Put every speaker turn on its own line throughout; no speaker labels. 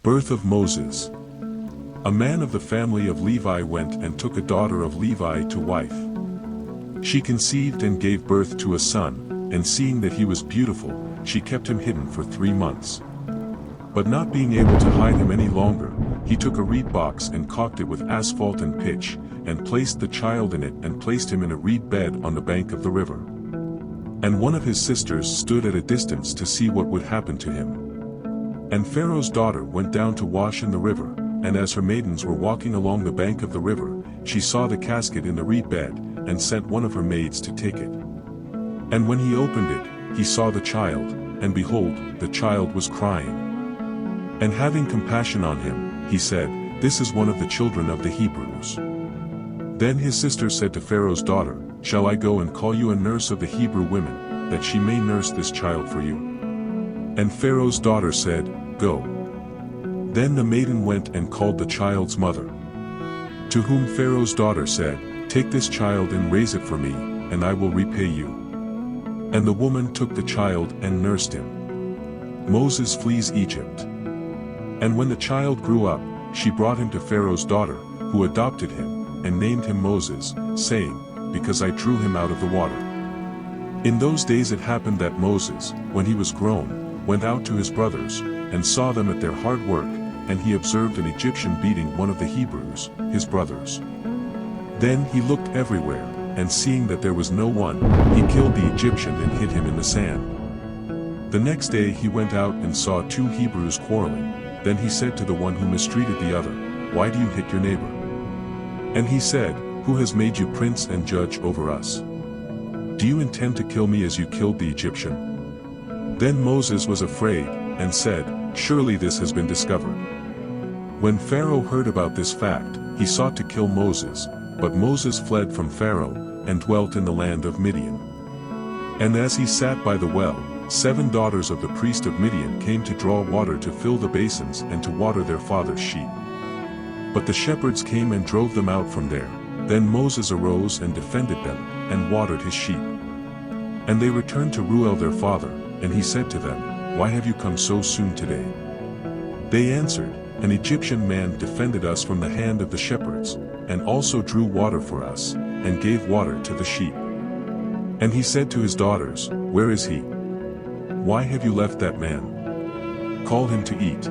Birth of Moses. A man of the family of Levi went and took a daughter of Levi to wife. She conceived and gave birth to a son, and seeing that he was beautiful, she kept him hidden for 3 months. But not being able to hide him any longer, he took a reed box and caulked it with asphalt and pitch, and placed the child in it and placed him in a reed bed on the bank of the river. And one of his sisters stood at a distance to see what would happen to him. And Pharaoh's daughter went down to wash in the river, and as her maidens were walking along the bank of the river, she saw the casket in the reed bed, and sent one of her maids to take it. And when he opened it, he saw the child, and behold, the child was crying. And having compassion on him, he said, "This is one of the children of the Hebrews." Then his sister said to Pharaoh's daughter, "Shall I go and call you a nurse of the Hebrew women, that she may nurse this child for you?" And Pharaoh's daughter said, "Go." Then the maiden went and called the child's mother. To whom Pharaoh's daughter said, "Take this child and raise it for me, and I will repay you." And the woman took the child and nursed him. Moses flees Egypt. And when the child grew up, she brought him to Pharaoh's daughter, who adopted him, and named him Moses, saying, "Because I drew him out of the water." In those days it happened that Moses, when he was grown, went out to his brothers, and saw them at their hard work, and he observed an Egyptian beating one of the Hebrews, his brothers. Then he looked everywhere, and seeing that there was no one, he killed the Egyptian and hid him in the sand. The next day he went out and saw 2 Hebrews quarreling. Then he said to the one who mistreated the other, "Why do you hit your neighbor?" And he said, "Who has made you prince and judge over us? Do you intend to kill me as you killed the Egyptian?" Then Moses was afraid, and said, "Surely this has been discovered." When Pharaoh heard about this fact, he sought to kill Moses, but Moses fled from Pharaoh, and dwelt in the land of Midian. And as he sat by the well, 7 daughters of the priest of Midian came to draw water to fill the basins and to water their father's sheep. But the shepherds came and drove them out from there. Then Moses arose and defended them, and watered his sheep. And they returned to Reuel their father, and he said to them, "Why have you come so soon today?" They answered, "An Egyptian man defended us from the hand of the shepherds, and also drew water for us, and gave water to the sheep." And he said to his daughters, "Where is he? Why have you left that man? Call him to eat."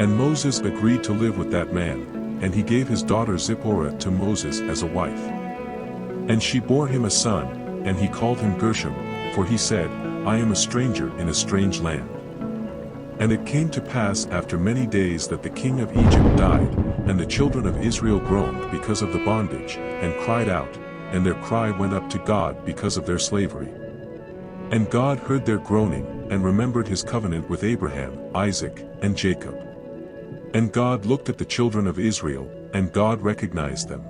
And Moses agreed to live with that man, and he gave his daughter Zipporah to Moses as a wife. And she bore him a son, and he called him Gershom, for he said, "I am a stranger in a strange land." And it came to pass after many days that the king of Egypt died, and the children of Israel groaned because of the bondage, and cried out, and their cry went up to God because of their slavery. And God heard their groaning, and remembered his covenant with Abraham, Isaac, and Jacob. And God looked at the children of Israel, and God recognized them.